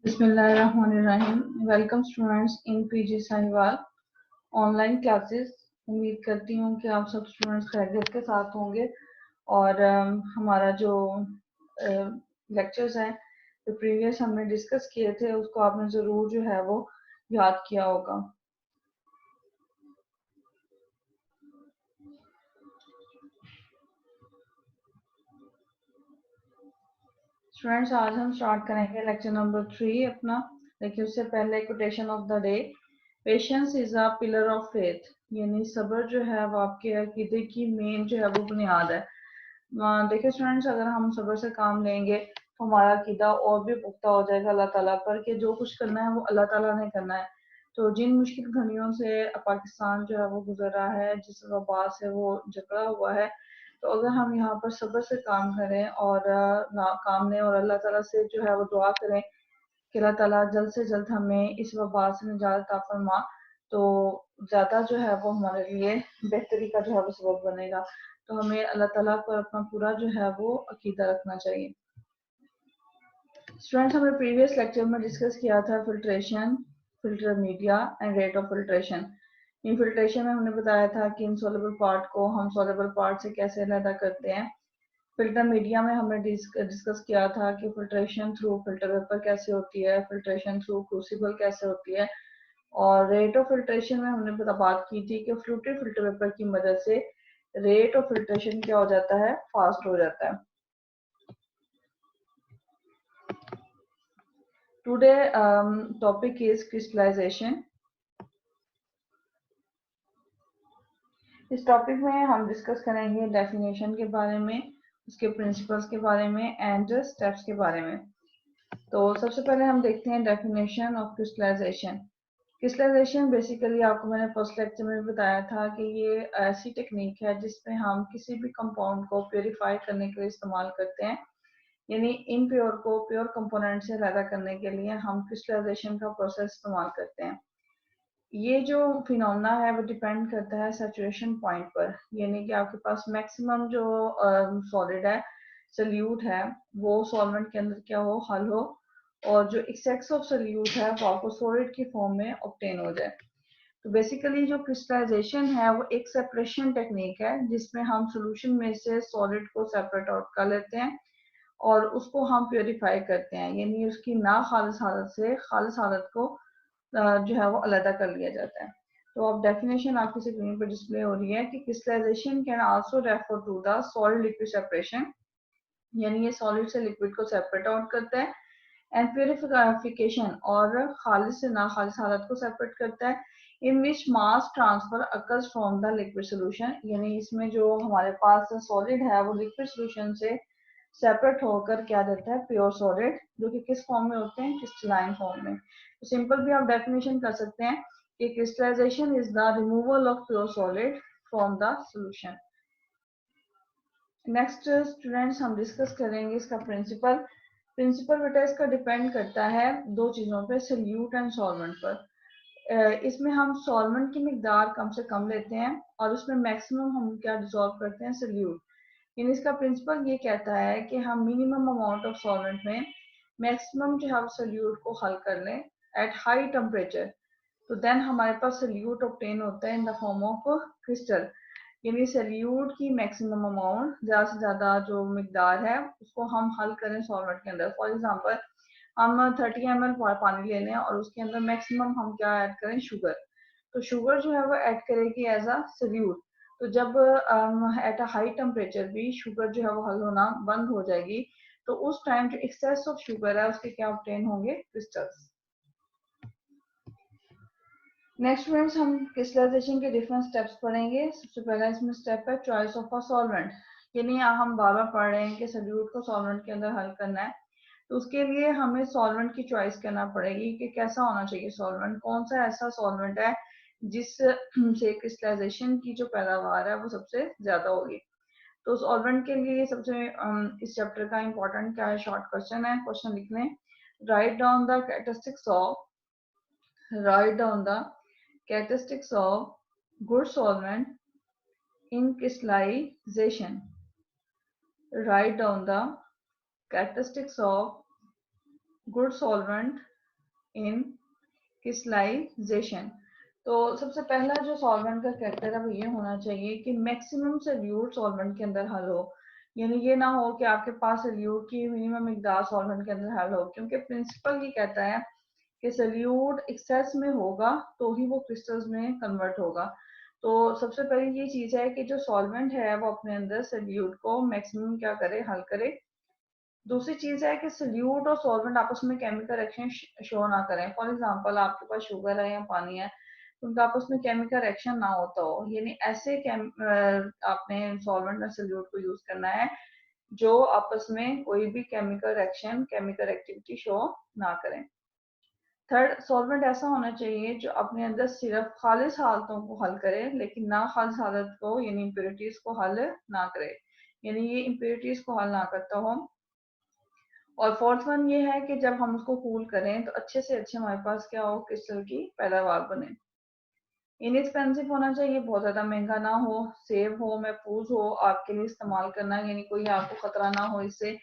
बिस्मिल्लाहिर्रहमानिर्रहीम। Welcome students in PG Sahiwal online classes. उम्मीद करती हूँ कि आप सब स्टूडेंट्स खैरियत के साथ होंगे और हमारा जो लेक्चर्स हैं जो प्रीवियस हमने डिस्कस किए थे उसको आपने ज़रूर जो है वो याद किया होगा। स्टूडेंट्स आज हम स्टार्ट करेंगे लेक्चर नंबर 3 अपना। लेकिन उससे पहले quotation of the day, patience is a pillar of faith, यानी सब्र जो है वो आपके अकीदे की मेन जो है वो बुनियाद है। देखिए स्टूडेंट्स, अगर हम सब्र से काम लेंगे तो हमारा अकीदा और भी पुख्ता हो जाएगा अल्लाह ताला पर कि जो कुछ करना है वो अल्लाह ताला ने करना है। तो जिन मुश्किल घड़ियों से पाकिस्तान जो है वो गुजर रहा है, जिस वबा से वो जकड़ा हुआ है, तो अगर हम यहाँ पर सब्र से काम करें और काम लें और अल्लाह ताला से जो है वो दुआ करें कि अल्लाह ताला जल्द से जल्द हमें इस वबा से निजात अता फरमा, तो ज़्यादा जो है वो हमारे लिए बेहतरी का जो है वो सबब बनेगा। तो हमें अल्लाह ताला पर अपना पूरा जो है वो अकीदा रखना चाहिए। स्टूडेंट्स, हमने प्रीवियस लेक्चर में डिस्कस किया था filtration, filter media and rate of filtration. In filtration में हमने बताया था कि इनसॉल्युबल पार्ट को हम सॉल्युबल पार्ट से कैसे अलग करते हैं। फिल्टर मीडिया में हमने डिस्कस किया था कि फिल्ट्रेशन थ्रू फिल्टर पेपर कैसे होती है, फिल्ट्रेशन थ्रू क्रूसिबल कैसे होती है, और रेट ऑफ फिल्ट्रेशन में हमने बात की थी कि फ्लूटेड फिल्टर पेपर की मदद से रेट ऑफ फिल्ट्रेशन क्या हो जाता है, फास्ट हो जाता है। Today topic is crystallization. इस टॉपिक में हम डिस्कस करेंगे डेफिनेशन के बारे में, उसके प्रिंसिपल्स के बारे में एंड स्टेप्स के बारे में। तो सबसे पहले हम देखते हैं definition of crystallization. Crystallization basically आपको मैंने फर्स्ट लेक्चर में बताया था कि ये ऐसी टेक्निक है जिसमें हम किसी भी कंपाउंड को प्योरीफाई करने के लिए इस्तेमाल करते हैं, यानी इनप्योर को प्योर कंपोनेंट से अलग करने के लिए हम क्रिस्टलाइजेशन का प्रोसेस इस्तेमाल करते हैं। ये जो फिनोमेना है वो डिपेंड करता है सैचुरेशन पॉइंट पर, यानी कि आपके पास मैक्सिमम जो सॉलिड है, सल्यूट है, वो सॉल्वेंट के अंदर क्या हो, हल हो, और जो एक्सेस ऑफ सल्यूट है वो आपको सॉलिड की फॉर्म में ऑब्टेन हो जाए। तो बेसिकली जो क्रिस्टलाइजेशन है वो एक सेपरेशन टेक्निक है जिसमें हम सोल्यूशन में से सॉलिड को सेपरेट आउट कर लेते हैं और उसको हम प्योरीफाई करते हैं, यानी उसकी ना खालिस हालत से खालिस हालत को जो है वो अलग कर लिया जाता है। तो अब डेफिनेशन आपकी स्क्रीन पर डिस्प्ले हो रही है कि crystallization can also refer to the solid liquid separation, यानी ये सॉलिड से लिक्विड को सेपरेट आउट करता है, एंड प्योरिफिकेशन और खालिस से ना खालिस हालत को सेपरेट करता है, in which mass transfer occurs from the liquid solution, यानी इसमें जो हमारे पास सॉलिड है वो लिक्विड सोल्यूशन से सेपरेट होकर क्या देता है, प्योर सॉलिड, जो कि किस फॉर्म में होते हैं, क्रिस्टलाइन फॉर्म में। तो सिंपल भी आप डेफिनेशन कर सकते हैं कि crystallization is the removal of pure solid from the solution. Next students, हम डिस्कस करेंगे इसका प्रिंसिपल। प्रिंसिपल बेटा इसका डिपेंड करता है दो चीज़ों पे, सल्यूट एंड सॉल्वेंट पर। इसमें हम सॉल्वेंट की मिकदार कम से कम लेते हैं और उसमें मैक्सिमम हम क्या डिजोल्व करते हैं, सल्यूट। इन इसका प्रिंसिपल ये कहता है कि हम मिनिमम अमाउंट ऑफ सॉल्वेंट में मैक्सिमम जो है सल्यूट को हल कर लें एट हाई टेम्परेचर, तो देन हमारे पास सल्यूट ऑब्टेन होता है in the form of crystal, यानी सल्यूट की मैक्सिमम अमाउंट, ज़्यादा से ज़्यादा जो मिकदार है उसको हम हल करें सॉल्वेंट के अंदर। फॉर एग्जांपल, हम 30 ml पानी ले लें और उसके अंदर मैक्सिमम हम क्या ऐड करें, शुगर। तो शुगर जो है वो ऐड करेगी एज अ सल्यूट। तो जब एट अ हाई टेम्परेचर भी शुगर जो है वो हल होना बंद हो जाएगी, तो उस टाइम जो एक्सेस ऑफ शुगर है उसके क्या ऑब्टेन होंगे, क्रिस्टल्स। नेक्स्ट फ्रेंड्स, हम क्रिस्टलाइजेशन के डिफरेंट स्टेप्स पढ़ेंगे। सबसे पहला इसमें स्टेप है चॉइस ऑफ अ सॉल्वेंट, यानी हम बार बार पढ़ रहे हैं कि सल्यूट को सॉल्वेंट के अंदर हल करना है, तो उसके लिए हमें सॉल्वेंट की चॉइस करना पड़ेगी कि कैसा होना चाहिए सॉल्वेंट, कौन सा ऐसा सॉल्वेंट है जिस से क्रिस्टलाइजेशन की जो पैदावार है वो सबसे ज्यादा होगी। तो सॉल्वेंट के लिए सबसे इस चैप्टर का इंपॉर्टेंट क्या है, शॉर्ट क्वेश्चन है, क्वेश्चन लिख लें। Write down the characteristics of, write down the characteristics of good solvent in crystallization. Write down the characteristics of good solvent in crystallization. तो सबसे पहला जो सॉल्वेंट का कैरेक्टर है वो ये होना चाहिए कि मैक्सिमम सोल्यूट सॉल्वेंट के अंदर हल हो। यानी ये ना हो कि आपके पास सोल्यूट की मिनिमम मिकदार सॉल्वेंट के अंदर हल हो, क्योंकि प्रिंसिपल ये कहता है कि सोल्यूट एक्सेस में होगा तो ही वो क्रिस्टल्स में कन्वर्ट होगा। तो सबसे पहले ये चीज है कि जो सॉल्वेंट है वो अपने अंदर सोल्यूट को मैक्सिमम क्या करे, हल करे। दूसरी चीज है कि सोल्यूट और सॉल्वेंट आपस में केमिकल रिएक्शन शो ना करें। फॉर एग्जांपल आपके पास शुगर है या पानी है, तो उनका आपस में केमिकल रिएक्शन ना होता हो, यानी ऐसे आपने सॉल्वेंट और सोल्यूट को यूज करना है जो आपस में कोई भी chemical reaction, chemical activity show ना करें। थर्ड, सॉल्वेंट ऐसा होना चाहिए जो अपने अंदर सिर्फ खालिस हालतों को हल करे, लेकिन ना खालिस हालत को यानी इम्प्योरिटीज को हल ना करे, यानी ये इम्प्योरिटीज को हल ना करता हो। और फोर्थ वन ये है कि जब हम उसको कूल करें तो अच्छे से अच्छे हमारे पास क्या हो, क्रिस्टल की पैदावार बने। इनएक्सपेंसिव होना चाहिए, बहुत ज्यादा महंगा ना हो, सेव हो, महफूज हो, आपके लिए इस्तेमाल करना, यानी कोई आपको खतरा ना हो इससे।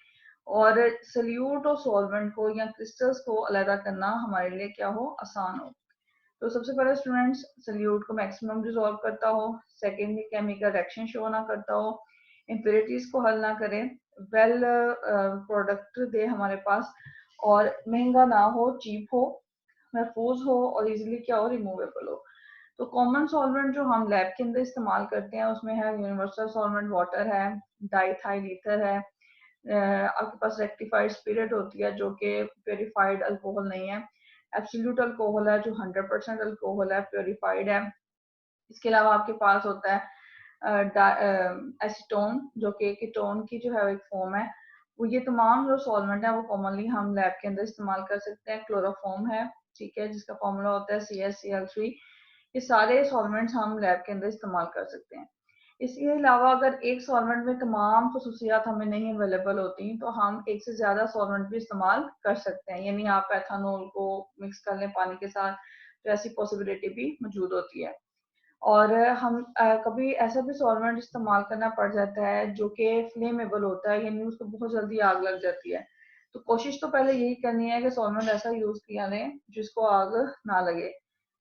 और सल्यूट और सॉल्वेंट को या क्रिस्टल्स को अलग करना हमारे लिए क्या हो, आसान हो। तो सबसे पहले स्टूडेंट्स, सल्यूट को मैक्सिमम डिसॉल्व करता हो। सेकेंडली, केमिकल रिएक्शन शो ना करता हो, इम्प्योरिटीज को हल ना करे, वेल प्रोडक्ट दे हमारे पास, और महंगा ना हो, चीप हो, महफूज हो, और इजीली क्या हो, रिमूवेबल हो। तो कॉमन सॉल्वेंट जो हम लैब के अंदर इस्तेमाल करते हैं उसमें है यूनिवर्सल सॉल्वेंट वाटर है, डाइथाइल ईथर है, आपके पास रेक्टिफाइड स्पिरिट होती है जो कि प्योरीफाइड अल्कोहल नहीं है, एब्सोल्यूट अल्कोहल है जो 100% अल्कोहल है, प्योरीफाइड है। इसके अलावा आपके पास होता है एसीटोन जो कि कीटोन की जो है एक फॉर्म है। वो ये तमाम जो सॉल्वेंट है वो कॉमनली हम लैब के अंदर इस्तेमाल कर सकते हैं। क्लोरोफॉर्म है, ठीक है, जिसका फॉर्मूला होता है CaCl3। ये सारे सॉल्वेंट्स हम लैब के अंदर इस्तेमाल कर सकते हैं। इसके अलावा अगर एक सॉल्वेंट में तमाम खसूसियात हमें नहीं अवेलेबल होती तो हम एक से ज्यादा सॉल्वेंट भी इस्तेमाल कर सकते हैं, यानी आप एथानॉल को मिक्स कर लें पानी के साथ, तो ऐसी पॉसिबिलिटी भी मौजूद होती है। और हम कभी ऐसा भी सॉल्वेंट इस्तेमाल करना पड़ जाता है जो कि फ्लेमेबल होता है, यानी उसको बहुत जल्दी आग लग जाती है। तो कोशिश तो पहले यही करनी है कि सॉल्वेंट ऐसा यूज किया लें जिसको आग ना लगे।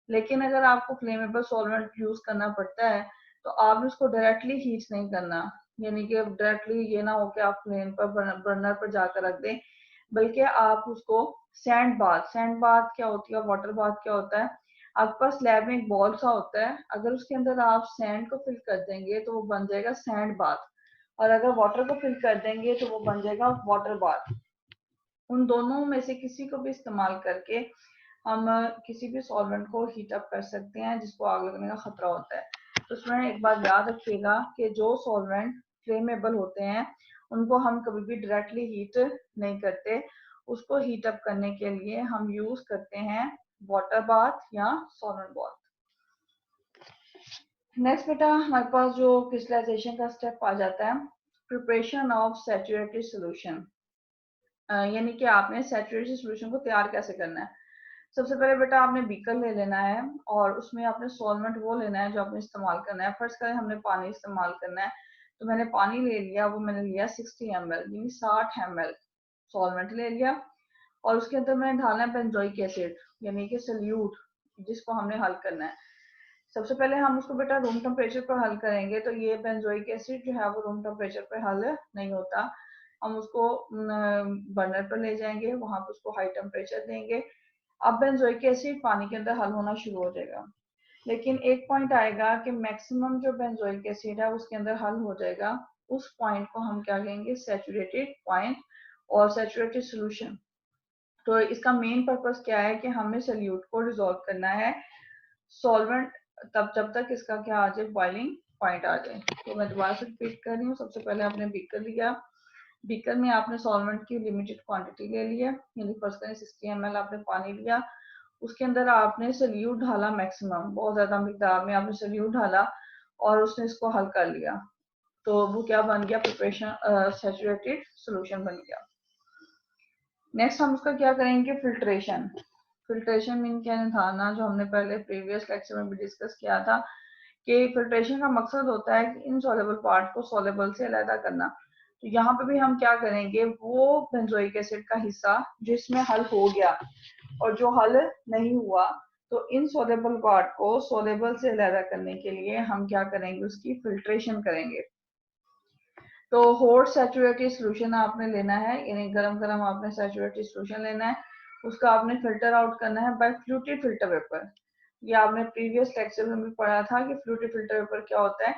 लेकिन अगर आपको फ्लेमेबल सॉल्वेंट यूज करना पड़ता है तो आप उसको डायरेक्टली हीट नहीं करना, यानी कि डायरेक्टली ये ना हो कि आप फ्लेम पर बर्नर पर जाकर रख दें, बल्कि आप उसको सैंड बाथ क्या होती है, वाटर बाथ क्या होता है, आपके पास लैब में एक बॉल सा होता है, अगर उसके अंदर आप सैंड को फिल कर देंगे तो वो बन जाएगा सैंड बाथ, और अगर वाटर को फिल कर देंगे तो वो बन जाएगा वाटर बाथ। उन दोनों में से किसी को भी इस्तेमाल करके हम किसी भी सॉल्वेंट को हीट अप कर सकते हैं जिसको आग लगने का खतरा होता है। तो उसमें एक बात याद रखिएगा कि जो सॉल्वेंट फ्लेमेबल होते हैं उनको हम कभी भी डायरेक्टली हीट नहीं करते, उसको हीट अप करने के लिए हम यूज करते हैं वाटर बाथ या सॉल्वेंट बाथ। नेक्स्ट बेटा हमारे पास जो क्रिस्टलाइजेशन का स्टेप आ जाता है, प्रिपरेशन ऑफ सैचुरेटेड सॉल्यूशन, यानी कि आपने सैचुरेटेड सॉल्यूशन को तैयार कैसे करना है। सबसे पहले बेटा आपने बीकर ले लेना है और उसमें आपने सॉल्वेंट वो लेना है जो आपने इस्तेमाल करना है। फर्स्ट करें हमने पानी इस्तेमाल करना है, तो मैंने पानी ले लिया, वो मैंने लिया 60 ml, यानी 60 ml सॉल्वेंट ले लिया, और उसके अंदर मैंने डालना है बेंजोइक एसिड, यानी कि सल्यूट, जिसको हमने हल करना है। सबसे पहले हम उसको बेटा रूम टेम्परेचर पर हल करेंगे, तो ये बेंजोइक एसिड जो है वो रूम टेम्परेचर पर हल नहीं होता। हम उसको बर्नर पर ले जाएंगे, वहां पर उसको हाई टेम्परेचर देंगे। अब बेंजोइक एसिड पानी के अंदर हल होना शुरू हो जाएगा, लेकिन एक पॉइंट आएगा कि मैक्सिमम जो बेंजोइक एसिड है उसके अंदर हल हो जाएगा। उस पॉइंट को हम क्या कहेंगे, सैचुरेटेड पॉइंट और सैचुरेटेड सॉल्यूशन। तो इसका मेन पर्पस क्या है कि हमें सल्यूट को डिसॉल्व करना है सॉल्वेंट तब जब तक इसका क्या आ जाए, बॉइलिंग पॉइंट आ जाए। तो मैं दोबारा से रिपीट कर रही हूँ। सबसे पहले आपने बीकर लिया, बीकर में आपने सॉल्वेंट की लिमिटेड क्वांटिटी ले लिया, यानी फर्स्ट करें 60 ml आपने पानी लिया, उसके अंदर आपने सल्यूट ढाला, मैक्सिमम बहुत ज्यादा मिकदार में आपने सल्यूट ढाला और उसने इसको हल कर लिया, तो वो क्या बन गया, प्रिपरेशन सैचुरेटेड सॉल्यूशन बन गया। नेक्स्ट हम उसका क्या करेंगे, फिल्ट्रेशन। फिल्ट्रेशन मीन क्या था ना, जो हमने पहले प्रीवियस लेक्चर में भी डिस्कस किया था कि फिल्ट्रेशन का मकसद होता है कि इनसॉल्युबल पार्ट को सॉल्युबल से अलग करना। तो यहाँ पे भी हम क्या करेंगे, वो बेंजोइक एसिड का हिस्सा जिसमें हल हो गया और जो हल नहीं हुआ तो इनसॉल्युबल पार्ट को सॉल्युबल से अलग करने के लिए हम क्या करेंगे, उसकी फिल्ट्रेशन करेंगे। तो हॉट सैचुरेटेड सॉल्यूशन आपने लेना है, यानी गरम गरम आपने सैचुरेटेड सॉल्यूशन लेना है, उसका आपने फिल्टर आउट करना है बाय फ्लूटेड फिल्टर पेपर। ये आपने प्रीवियस लेक्चर में भी पढ़ा था कि फ्लूटेड फिल्टर पेपर क्या होता है,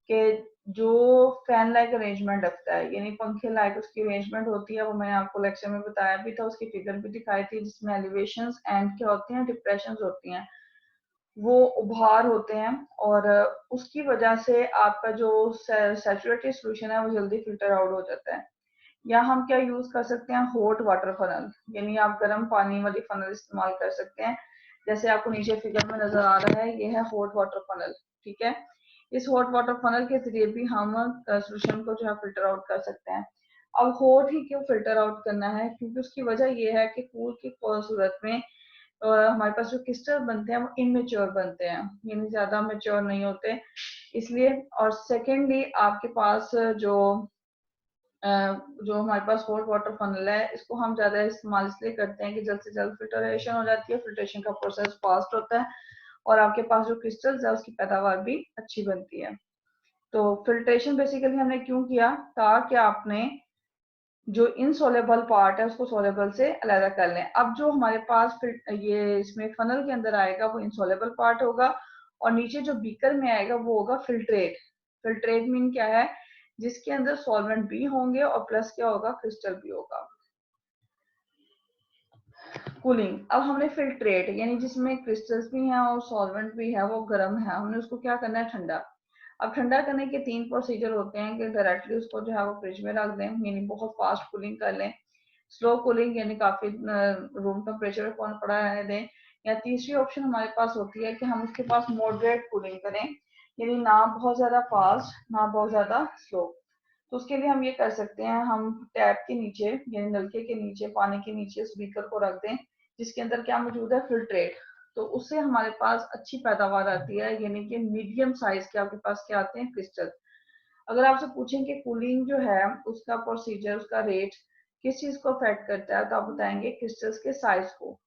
कि जो फैन लाइक अरेंजमेंट रखता है, यानी पंखे लाइक उसकी अरेंजमेंट होती है, वो मैंने आपको लेक्चर में बताया भी था, उसकी फिगर भी दिखाई थी, जिसमें एलिवेशंस एंड क्या होती हैं, डिप्रेशंस होती हैं, वो उभार होते हैं, और उसकी वजह से आपका जो सैचुरेटेड सॉल्यूशन है वो जल्दी फिल्टर आउट हो जाता है। या हम क्या यूज कर सकते हैं, हॉट वाटर फनल, यानी आप गर्म पानी वाली फनल इस्तेमाल कर सकते हैं। जैसे आपको नीचे फिगर में नजर आ रहा है, ये है हॉट वाटर फनल, ठीक है। इस हॉट वाटर फनल के जरिए भी हम सॉल्यूशन को जो है फिल्टर आउट कर सकते हैं। अब हॉट ही क्यों फिल्टर आउट करना है, क्योंकि उसकी वजह ये है कि कूल की सूरत में हमारे पास जो क्रिस्टल बनते हैं वो इमेच्योर बनते हैं, यानी ज्यादा मेच्योर नहीं होते, इसलिए। और सेकेंडली आपके पास जो जो हमारे पास हॉट वाटर फनल है, इसको हम ज्यादा इस्तेमाल इसलिए करते हैं कि जल्द से जल्द फिल्टरेशन हो जाती है, फिल्ट्रेशन का प्रोसेस फास्ट होता है, और आपके पास जो क्रिस्टल्स है उसकी पैदावार भी अच्छी बनती है। तो फिल्ट्रेशन बेसिकली हमने क्यों किया, ताकि आपने जो इनसोलेबल पार्ट है उसको सोलेबल से अलग कर लें। अब जो हमारे पास फिर ये इसमें फनल के अंदर आएगा वो इनसोलेबल पार्ट होगा, और नीचे जो बीकर में आएगा वो होगा फिल्ट्रेट। फिल्ट्रेट मीन क्या है, जिसके अंदर सॉल्वेंट भी होंगे और प्लस क्या होगा, क्रिस्टल भी होगा। कूलिंग, अब हमने फिल्ट्रेट यानी जिसमें क्रिस्टल्स भी हैं और सॉल्वेंट भी है, वो गर्म है, हमने उसको क्या करना है, ठंडा। अब ठंडा करने के 3 प्रोसीजर होते हैं, कि डायरेक्टली उसको जो है वो फ्रिज में रख दें, यानी बहुत फास्ट कूलिंग कर लें, स्लो कूलिंग यानी काफी रूम टेम्परेचर पर कौन पड़ा रहने दें, या तीसरी ऑप्शन हमारे पास होती है कि हम उसके पास मॉडरेट कूलिंग करें, यानी ना बहुत ज्यादा फास्ट ना बहुत ज्यादा स्लो। तो उसके लिए हम ये कर सकते हैं, हम टैप के नीचे यानी नलके के नीचे पानी के नीचे स्पीकर को रख दें, जिसके अंदर क्या मौजूद है, फिल्ट्रेट। तो उससे हमारे पास अच्छी पैदावार आती है, यानी कि मीडियम साइज के आपके पास क्या आते हैं, क्रिस्टल। अगर आपसे पूछें कि कूलिंग जो है उसका प्रोसीजर, उसका रेट किस चीज को अफेक्ट करता है, तो आप बताएंगे क्रिस्टल्स के साइज को।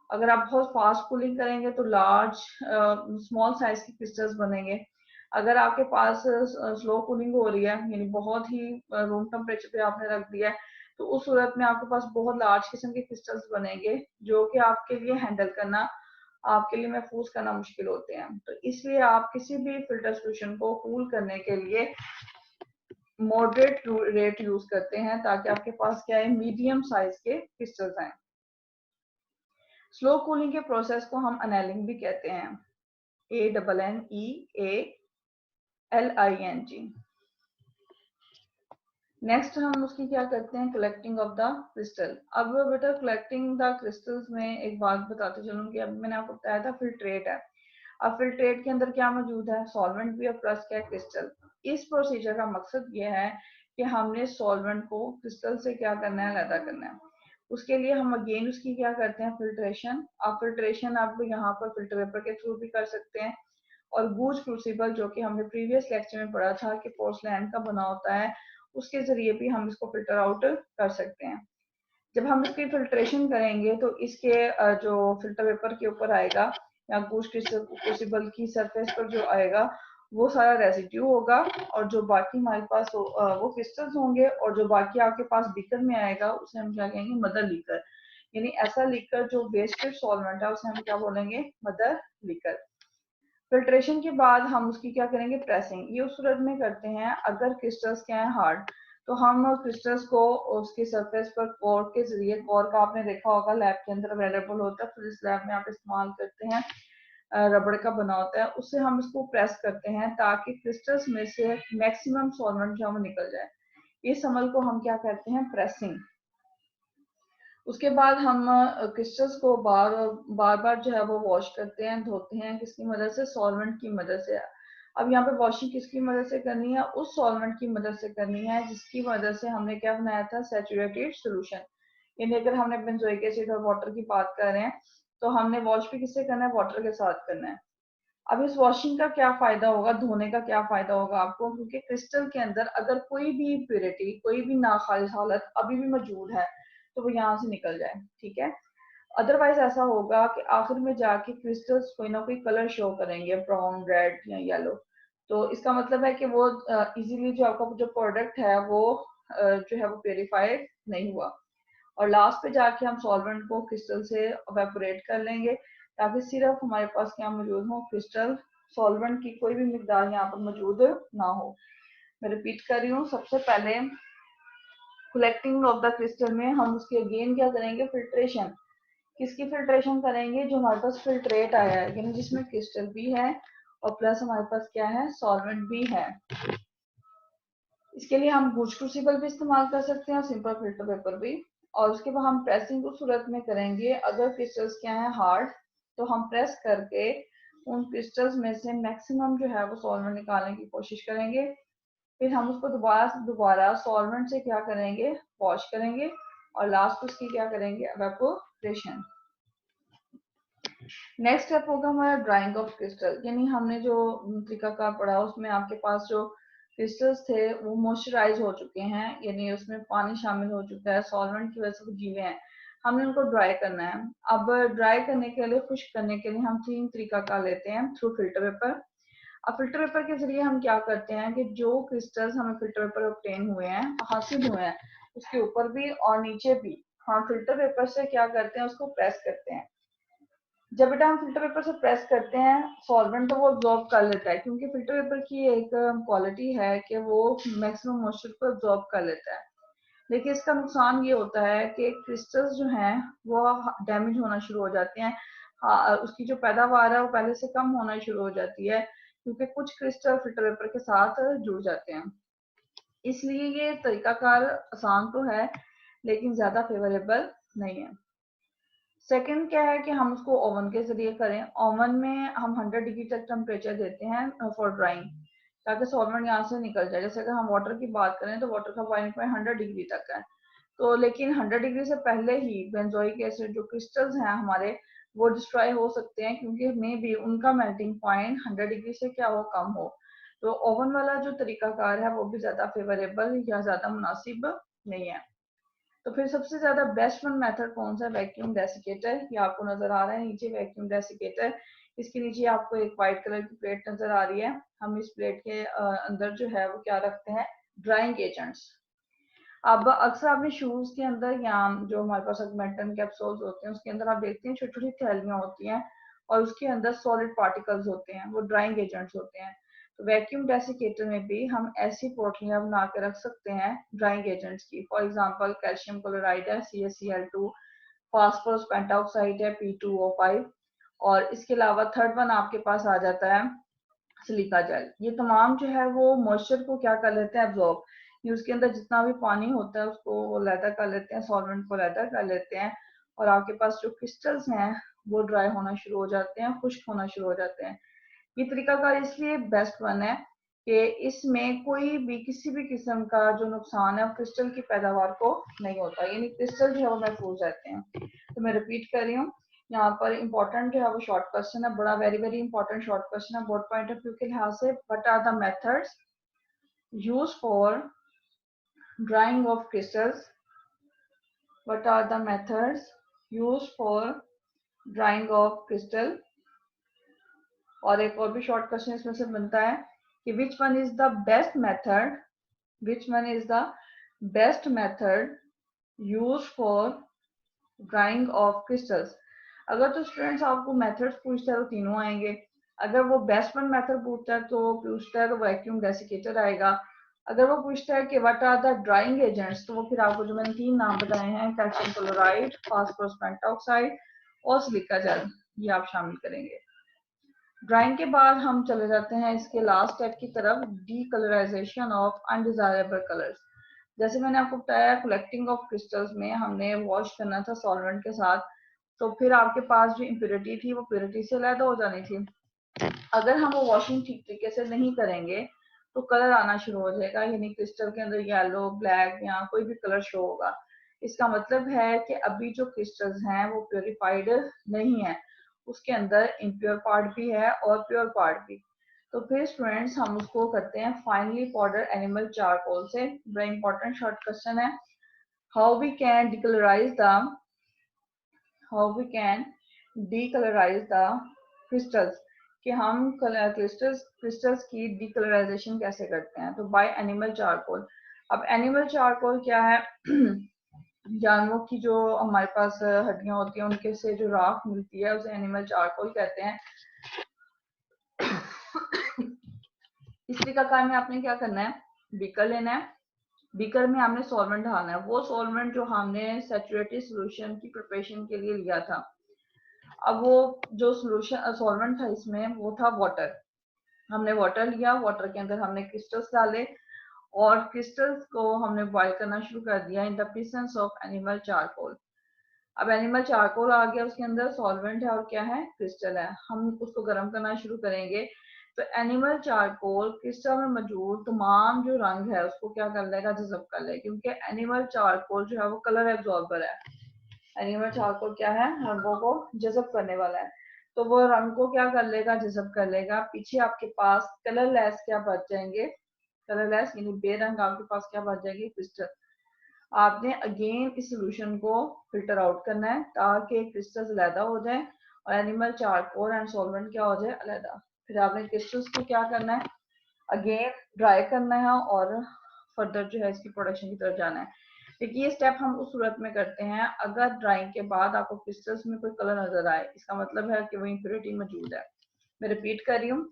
अगर आप बहुत फास्ट कूलिंग करेंगे तो लार्ज स्मॉल साइज के क्रिस्टल्स बनेंगे। अगर आपके पास स्लो कूलिंग हो रही है, यानी बहुत ही रूम टेम्परेचर पे आपने रख दिया है, तो उस सूरत में आपके पास बहुत लार्ज किस्म के क्रिस्टल्स बनेंगे, जो कि आपके लिए हैंडल करना, आपके लिए महफूज करना मुश्किल होते हैं। तो इसलिए आप किसी भी फिल्टर सोल्यूशन को कूल करने के लिए मॉडरेट रेट यूज करते हैं, ताकि आपके पास क्या है, मीडियम साइज के क्रिस्टल्स आए। स्लो कूलिंग के प्रोसेस को हम अनेलिंग भी कहते हैं, ANNEALING। नेक्स्ट हम उसकी क्या करते हैं, कलेक्टिंग ऑफ द क्रिस्टल। अब बेटा कलेक्टिंग द क्रिस्टल्स में एक बात बताते चलूं कि अभी मैंने आपको बताया था फिल्ट्रेट है। अब फिल्ट्रेट के अंदर क्या मौजूद है, सॉल्वेंट भी और प्लस क्या है, क्रिस्टल। इस प्रोसीजर का मकसद ये है कि हमने सॉल्वेंट को क्रिस्टल से क्या करना है, अलग करना है। उसके लिए हम अगेन उसकी क्या करते हैं, फिल्ट्रेशन। अब फिल्ट्रेशन आप यहाँ पर फिल्टर पेपर के थ्रू भी कर सकते हैं, और गूज क्रूसिबल जो कि हमने प्रीवियस लेक्चर में पढ़ा था कि पोर्सलैन का बना होता है, उसके जरिए भी हम इसको फिल्टर आउट कर सकते हैं। जब हम इसकी फिल्ट्रेशन करेंगे तो इसके जो फिल्टर पेपर के ऊपर आएगा या गूज क्रूसिबल की सरफेस पर जो आएगा, वो सारा रेसिड्यू होगा, और जो बाकी हमारे पास वो क्रिस्टल्स होंगे, और जो बाकी आपके पास बीकर में आएगा उसे हम क्या कहेंगे, मदर लीकर। यानी ऐसा लीकर जो वेस्टेड सॉल्वेंट है उसे हम क्या बोलेंगे, मदर लीकर। फिल्ट्रेशन के बाद हम उसकी क्या करेंगे, प्रेसिंग। ये उस सूरत में करते हैं अगर क्रिस्टल्स क्या है, हार्ड, तो हम क्रिस्टल्स को उसकी सरफेस पर कोर के जरिए, कोर का आपने देखा होगा लैब के अंदर अवेलेबल होता है, फिर इस लैब में आप इस्तेमाल करते हैं, रबड़ का बना होता है, उससे हम इसको प्रेस करते हैं ताकि क्रिस्टल्स में से मैक्सिमम सॉल्वेंट जो है वो निकल जाए। इस अमल को हम क्या कहते हैं, प्रेसिंग। उसके बाद हम क्रिस्टल्स को बार बार जो है वो वॉश करते हैं, धोते हैं, किसकी मदद से, सॉल्वेंट की मदद से। अब यहाँ पे वॉशिंग किसकी मदद से करनी है, उस सॉल्वेंट की मदद से करनी है जिसकी मदद से हमने क्या बनाया था, सैचुरेटेड सॉल्यूशन। यानी अगर हमने बेंजोइक एसिड और वाटर की बात कर रहे हैं, तो हमने वॉश भी किससे करना है, वाटर के साथ करना है। अब इस वॉशिंग का क्या फायदा होगा, धोने का क्या फायदा होगा आपको, क्योंकि क्रिस्टल के अंदर अगर कोई भी इम्प्योरिटी, कोई भी नाखालिश हालत अभी भी मौजूद है, तो वो यहाँ से निकल जाए, ठीक है। अदरवाइज ऐसा होगा कि आखिर में जाके क्रिस्टल्स कोई ना कोई कलर शो करेंगे, ब्राउन, रेड या येलो। तो इसका मतलब है कि वो इजीली जो आपका जो प्रोडक्ट है वो जो है वो प्योरीफाइड नहीं हुआ। और लास्ट पे जाके हम सॉल्वेंट को क्रिस्टल से एवेपोरेट कर लेंगे, ताकि सिर्फ हमारे पास क्या मौजूद हो, क्रिस्टल। सॉल्वेंट की कोई भी मिकदार यहाँ पर मौजूद ना हो। मैं रिपीट कर रही हूँ, सबसे पहले कलेक्टिंग ऑफ द क्रिस्टल में हम उसके अगेन क्या करेंगे, फिल्ट्रेशन। किसकी फिल्ट्रेशन करेंगे, जो हमारे पास फिल्ट्रेट आया है, यानी जिसमें क्रिस्टल भी है और प्लस हमारे पास क्या है, सॉल्वेंट भी है। इसके लिए हम बूच क्रूसिबल भी इस्तेमाल कर सकते हैं और सिंपल फिल्टर पेपर भी। और उसके बाद हम प्रेसिंग उस सूरत में करेंगे, अगर क्रिस्टल्स क्या है हार्ड, तो हम प्रेस करके उन क्रिस्टल्स में से मैक्सिमम जो है वो सॉल्वेंट निकालने की कोशिश करेंगे। फिर हम उसको दोबारा सॉल्वेंट से क्या करेंगे, वॉश करेंगे। और लास्ट उसकी क्या करेंगे, एवेपोरेशन। नेक्स्ट स्टेप होगा हमारा ड्राइंग ऑफ क्रिस्टल, यानी हमने जो तरीकाकार पढ़ा उसमें आपके पास जो क्रिस्टल्स थे वो मॉइस्चराइज हो चुके हैं, यानी उसमें पानी शामिल हो चुका है, सॉल्वेंट की वजह से वो गीले हैं। हमने उनको ड्राई करना है। अब ड्राई करने के लिए, खुश्क करने के लिए हम तीन तरीकाकार लेते हैं, थ्रू फिल्टर पेपर। अब फिल्टर पेपर के जरिए हम क्या करते हैं कि जो क्रिस्टल्स हमें फिल्टर पेपर ऑब्टेन हुए हैं, हासिल हुए हैं, उसके ऊपर भी और नीचे भी हम फिल्टर पेपर से क्या करते हैं, उसको प्रेस करते हैं। जब बेटा हम फिल्टर पेपर से प्रेस करते हैं, सॉल्वेंट तो वो अब्जॉर्ब कर लेता है, क्योंकि फिल्टर पेपर की एक क्वालिटी है कि वो मैक्सिमम मॉइस्चर को अब्जॉर्ब कर लेता है। लेकिन इसका नुकसान ये होता है कि क्रिस्टल्स जो हैं वो डैमेज होना शुरू हो जाते हैं। उसकी जो पैदावार है वो पहले से कम होना शुरू हो जाती है, क्योंकि कुछ क्रिस्टल फिल्टर पेपर के साथ जुड़ जाते हैं। इसलिए ये तरीकाकार आसान तो है, लेकिन ज्यादा फेवरेबल नहीं है। सेकंड क्या है कि हम उसको ओवन के जरिए करें। ओवन में हम 100 डिग्री तक टेम्परेचर देते हैं फॉर ड्राइंग, ताकि सॉल्वेंट यहाँ से निकल जाए। जैसे अगर हम वाटर की बात करें तो वाटर का बॉइलिंग पॉइंट 100 डिग्री तक है। तो लेकिन 100 डिग्री से पहले ही बेंजोइक एसिड जो क्रिस्टल्स हैं हमारे, वो डिस्ट्रॉय हो सकते हैं, क्योंकि मे भी उनका मेल्टिंग पॉइंट 100 डिग्री से क्या हो, कम हो। तो ओवन वाला जो तरीकाकार है वो भी ज्यादा फेवरेबल या ज्यादा मुनासिब नहीं है। तो फिर सबसे ज्यादा बेस्ट वन मेथड कौन सा, वैक्यूम डेसिकेटर। ये आपको नजर आ रहा है नीचे, वैक्यूम डेसिकेटर। इसके नीचे आपको एक व्हाइट कलर की प्लेट नजर आ रही है। हम इस प्लेट के अंदर जो है वो क्या रखते हैं, ड्राइंग एजेंट्स। अब अक्सर आपने शूज के अंदर या जो हमारे पास मेटल कैप्सूल्स होते हैं उसके अंदर आप देखते हैं छोटी छोटी थैलियां होती हैं, और उसके अंदर सॉलिड पार्टिकल्स होते हैं, वो ड्राइंग एजेंट्स होते हैं। तो वैक्यूम डेसिकेटर में भी हम ऐसी पोटलियां बना के रख सकते हैं ड्राइंग एजेंट्स की। फॉर एग्जांपल कैल्शियम क्लोराइड है, CaCl2, फास्फोरस पेंटॉक्साइड है, P2O5। और इसके अलावा थर्ड वन आपके पास आ जाता है सिलिका जेल। ये तमाम जो है वो मॉइस्चर को क्या कर लेते हैं, एब्जॉर्ब। ये उसके अंदर जितना भी पानी होता है उसको वो लैदा कर लेते हैं, सॉल्वेंट को लैदा कर लेते हैं। और आपके पास जो क्रिस्टल्स हैं वो ड्राई होना शुरू हो जाते हैं, खुश्क होना शुरू हो जाते हैं। ये तरीकाकार इसलिए बेस्ट वन है कि इसमें कोई भी किसी भी किस्म का जो नुकसान है क्रिस्टल की पैदावार को नहीं होता, यानी क्रिस्टल जो है वो महफूज रहते हैं। तो मैं रिपीट कर रही हूँ, यहाँ पर इंपॉर्टेंट जो है वो शॉर्ट क्वेश्चन है, बड़ा very very important short question है बोर्ड पॉइंट ऑफ व्यू के लिहाज से। What are the methods used for drying of crystals, what are the methods used for drying of crystal. और एक और भी शॉर्ट क्वेश्चन इसमें से बनता है कि which one is the best method, which one is the best method used for drying of crystals. अगर तो स्टूडेंट्स आपको मेथड्स पूछता है तो तीनों आएंगे। अगर वो बेस्ट वन मेथड पूछता है तो वैक्यूम डेसिकेटर आएगा। अगर वो पूछता है कि what are the drying agents, तो वो फिर आपको जो मैंने तीन नाम बताए हैं, कैल्शियम क्लोराइड, फास्फोरस पेंटॉक्साइड और सिलिका जेल, ये आप शामिल करेंगे। ड्राइंग के बाद हम चले जाते हैं इसके लास्ट स्टेप की तरफ, डीकलराइजेशन ऑफ अनडिजायरेबल कलर्स। जैसे मैंने आपको बताया, कलेक्टिंग ऑफ क्रिस्टल्स में हमने वॉश करना था सॉल्वेंट के साथ, तो फिर आपके पास जो इम्प्योरिटी थी वो प्योरिटी से अलग हो जानी थी। अगर हम वो वॉशिंग ठीक तरीके से नहीं करेंगे तो कलर आना शुरू हो जाएगा, यानी क्रिस्टल के अंदर येलो, ब्लैक या कोई भी कलर शो होगा। इसका मतलब है कि अभी जो क्रिस्टल्स हैं वो प्योरीफाइड नहीं है, उसके अंदर इम्प्योर पार्ट भी है और प्योर पार्ट भी। तो फिर स्टूडेंट्स हम उसको करते हैं फाइनली पाउडर एनिमल चारकोल से। बड़ा इंपॉर्टेंट शॉर्ट क्वेश्चन है, how we can decolourise the how we can decolourise the crystals, कि हम क्रिस्टल्स की डीकलराइजेशन कैसे करते हैं। तो बाय एनिमल चारकोल। अब एनिमल चारकोल क्या है? जानवरों की जो हमारे पास हड्डियां होती हैं उनके से जो राख मिलती है उसे एनिमल चारकोल कहते हैं। इस तरीका कार में आपने क्या करना है, बीकर लेना है, बीकर में हमने सॉल्वेंट डालना है, वो सॉल्वेंट जो हमने सैचुरेटेड सॉल्यूशन की प्रिपरेशन के लिए लिया था। अब वो जो सॉल्यूशन सॉल्वेंट था इसमें वो था वाटर। हमने वाटर लिया, वाटर के अंदर हमने क्रिस्टल्स डाले और क्रिस्टल्स को हमने बॉईल करना शुरू कर दिया in the presence of animal charcoal. अब एनिमल चारकोल आ गया, उसके अंदर सॉल्वेंट है और क्या है, क्रिस्टल है। हम उसको गर्म करना शुरू करेंगे तो एनिमल चारकोल क्रिस्टल में मौजूद तमाम जो रंग है उसको क्या कर लेगा, जज़ब कर लेगा, क्योंकि एनिमल चारकोल जो है वो कलर एब्जॉर्बर है। एनिमल चारकोल क्या है, रंगों को जज़ब करने वाला है। तो वो रंग को क्या कर लेगा, जज़ब कर लेगा। पीछे आपके पास कलरलेस क्या बच जाएंगे, कलरलेस यानी बेरंग आपके पास क्या बच जाएगी, क्रिस्टल। आपने अगेन इस सोल्यूशन को फिल्टर आउट करना है ताकि क्रिस्टल्स अलहदा हो जाए और एनिमल चारकोल एंड सॉल्वेंट क्या हो जाए, अलहदा। फिर आपने क्रिस्टल्स को क्या करना है, अगेन ड्राई करना है और फर्दर जो है इसकी प्रोडक्शन की तरफ जाना है। देखिए ये स्टेप हम उस सूरत में करते हैं अगर ड्राइंग के बाद आपको क्रिस्टल्स में कोई कलर नजर आए, इसका मतलब है कि वो इम्प्योरिटी मौजूद है। मैं रिपीट कर रही हूँ,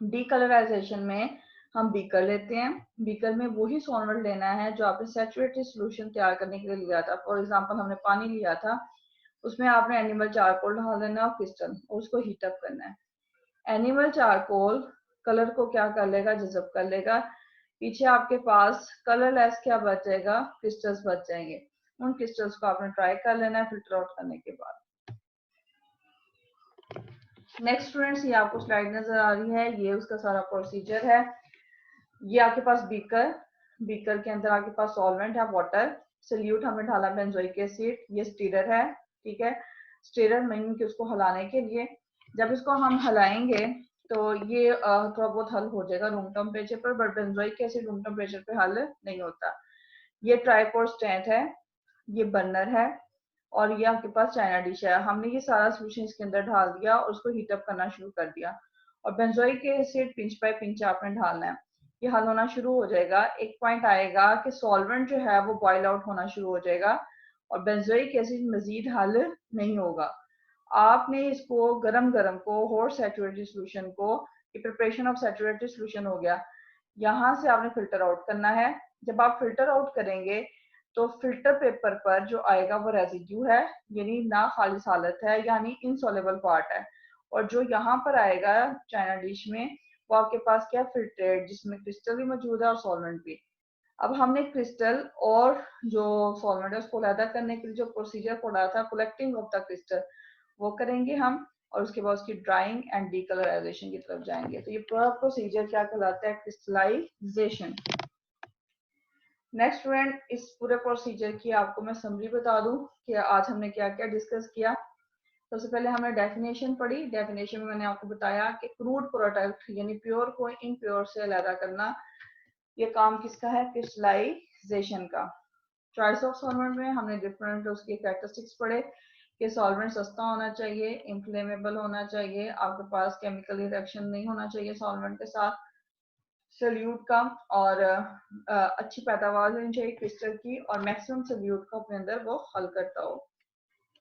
डीकलराइजेशन में हम बीकर लेते हैं, बीकर में वही सॉल्वेंट लेना है जो आपने सैचुरेटेड सॉल्यूशन तैयार करने के लिए लिया था। फॉर एग्जांपल हमने पानी लिया था, उसमें आपने एनिमल चारकोल डाल देना और क्रिस्टल और उसको हीट अप करना है। एनिमल चारकोल कलर को क्या कर लेगा, जज़ब कर लेगा। पीछे आपके पास कलरलेस क्या बच जाएगा, क्रिस्टल्स बच जाएंगे। उन क्रिस्टल्स को आपने ट्राई कर लेना है फिल्टर आउट करने के बाद। नेक्स्ट स्टूडेंट्स, ये आपको स्लाइड नजर आ रही है, ये उसका सारा प्रोसीजर है। ये आपके पास बीकर, बीकर के अंदर आपके पास सॉल्वेंट है, वाटर, सल्यूट हमने डाला बेंजोइक एसिड, ये स्टीरर है, ठीक है। स्टीरर मीन कि उसको हिलाने के लिए। जब इसको हम हिलाएंगे तो ये थोड़ा बहुत हल हो जाएगा रूम टेम्परेचर पर, but benzoic acid room temperature पे हल नहीं होता। ये ट्राइपोड स्टैंड है, ये बर्नर है और ये आपके पास चाइना डिश है। हमने ये सारा सोल्यूशन इसके अंदर डाल दिया और उसको हीट अप करना शुरू कर दिया और benzoic acid pinch by pinch आपने डालना है। ये हल होना शुरू हो जाएगा, एक पॉइंट आएगा कि सॉल्वेंट जो है वो बॉयल आउट होना शुरू हो जाएगा और बेंजोइक एसिड मजीद हल नहीं होगा। आपने इसको गरम गरम को हॉट सैचुरेटेड सोल्यूशन को, ये प्रिपरेशन ऑफ सैचुरेटेड सोल्यूशन हो गया, यहाँ से आपने फिल्टर आउट करना है। जब आप फिल्टर आउट करेंगे तो फिल्टर पेपर पर जो आएगा वो रेजिड्यू है, यानी ना खालिस हालत है, यानी इनसॉल्युबल पार्ट है। और जो यहाँ पर आएगा चाइना डिश में वो आपके पास क्या, फिल्ट्रेट, जिसमें क्रिस्टल भी मौजूद है और सॉल्वेंट भी। अब हमने क्रिस्टल और जो सॉल्वेंट है उसको अलग करने के लिए जो प्रोसीजर पढ़ा था, कलेक्टिंग ऑफ द क्रिस्टल, वो करेंगे हम और उसके बाद उसकी ड्राइंग एंड डीकलराइजेशन की तरफ जाएंगे। तो ये पूरा प्रोसीजर क्या कहलाता है, क्रिस्टलाइजेशन। नेक्स्ट स्टूडेंट, इस पूरे प्रोसीजर की आपको मैं समरी बता दूं कि आज हमने क्या क्या डिस्कस किया। सबसे पहले हमने डेफिनेशन पढ़ी। डेफिनेशन में मैंने आपको बताया कि क्रूड प्रोडक्ट यानी प्योर को इम्प्योर से अलग करना, ये काम किसका है, क्रिस्टलाइजेशन का। चॉइस ऑफ सॉल्वेंट में हमने डिफरेंट उसकी कैरेक्टरिस्टिक्स पढ़े कि सॉल्वेंट सस्ता होना चाहिए, इनफ्लेमेबल होना चाहिए, आपके पास केमिकल रिएक्शन नहीं होना चाहिए सॉल्वेंट के साथ, सल्यूट का, और अच्छी पैदावार होनी चाहिए क्रिस्टल की और मैक्सिमम सल्यूट को अपने अंदर वो हल करता हो।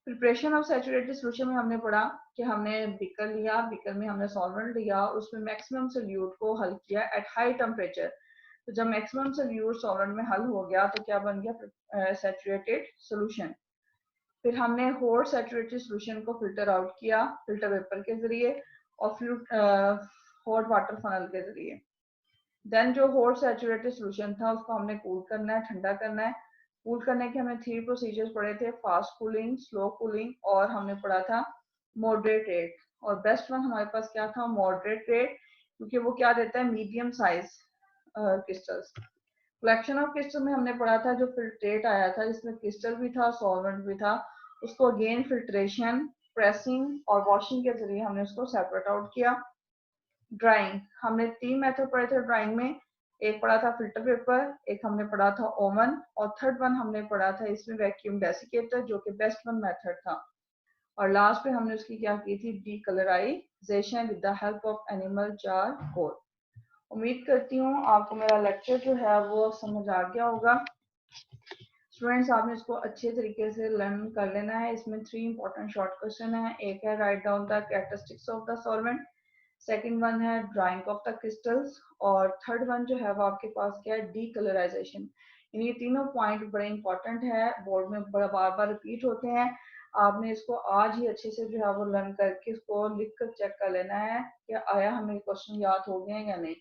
प्रिपरेशन ऑफ सैचुरेटेड सोल्यूशन में हमने पढ़ा कि हमने बीकर लिया, बीकर में हमने सॉल्वेंट लिया और उसमें मैक्सिमम सल्यूट को हल किया एट हाई टेम्परेचर। तो जब मैक्सिमम सल्यूट सॉल्वेंट में हल हो गया तो क्या बन गया, सैचुरेटेड सोल्यूशन। फिर हमने हॉट सैचुरेटेड सोल्यूशन को फिल्टर आउट किया फिल्टर पेपर के जरिए और हॉट वाटर फनल के जरिए। देन जो हॉट सैचुरेटेड सोल्यूशन था उसको हमने कूल करना है, ठंडा करना है। कूल करने के हमने 3 प्रोसीजर्स पढ़े थे, फास्ट कूलिंग, स्लो कूलिंग और हमने पढ़ा था मॉडरेट रेट। और बेस्ट वन हमारे पास क्या था, मॉडरेट रेट, क्योंकि वो क्या देता है, medium size crystals. Collection of crystal में हमने पढ़ा था जो फिल्ट्रेट आया था जिसमें क्रिस्टल भी था सॉल्वेंट भी था, उसको अगेन फिल्ट्रेशन, प्रेसिंग और वॉशिंग के जरिए हमने उसको सेपरेट आउट किया। ड्राइंग, हमने 3 मेथड पढ़े थे ड्राइंग में, एक पढ़ा था फिल्टर पेपर, एक हमने पढ़ा था ओवन और थर्ड वन हमने पढ़ा था इसमें वैक्यूम डेसिकेटर, जो कि बेस्ट वन मेथड था। और लास्ट पे हमने उसकी क्या की थी, decolourisation with the help of animal charcoal. उम्मीद करती हूँ आपको मेरा लेक्चर जो है वो समझ आ गया होगा। स्टूडेंट्स, आपने इसको अच्छे तरीके से लर्न कर लेना है। इसमें 3 इंपॉर्टेंट शॉर्ट क्वेश्चन है। एक है write down the characteristics of the solvent, second one है ड्राइंग ऑफ द क्रिस्टल्स, और थर्ड वन जो है वो आपके पास क्या है, डीकलराइजेशन। ये तीनों पॉइंट बड़े इंपॉर्टेंट है, बोर्ड में बड़ा बार बार रिपीट होते हैं। आपने इसको आज ही अच्छे से जो है वो लर्न करके इसको लिख कर चेक कर लेना है कि आया हमें क्वेश्चन याद हो गए हैं या नहीं।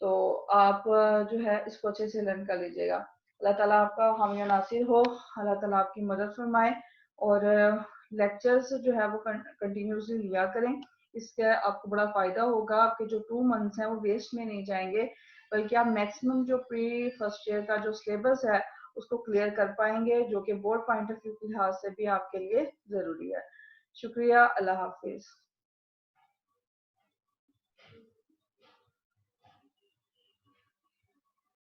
तो आप जो है इसको अच्छे से लर्न कर लीजिएगा। अल्लाह ताला आपका हामी और नासिर हो, अल्लाह ताला आपकी मदद फरमाए, और लेक्चर्स जो है वो कंटिन्यूसली लिया करें। इसका आपको बड़ा फायदा होगा। आपके जो 2 मंथ्स हैं वो वेस्ट में नहीं जाएंगे, बल्कि आप मैक्सिमम जो प्री फर्स्ट ईयर का जो सिलेबस है उसको क्लियर कर पाएंगे, जो कि बोर्ड पॉइंट ऑफ व्यू के लिहाज से भी आपके लिए जरूरी है। शुक्रिया, अल्लाह हाफिज।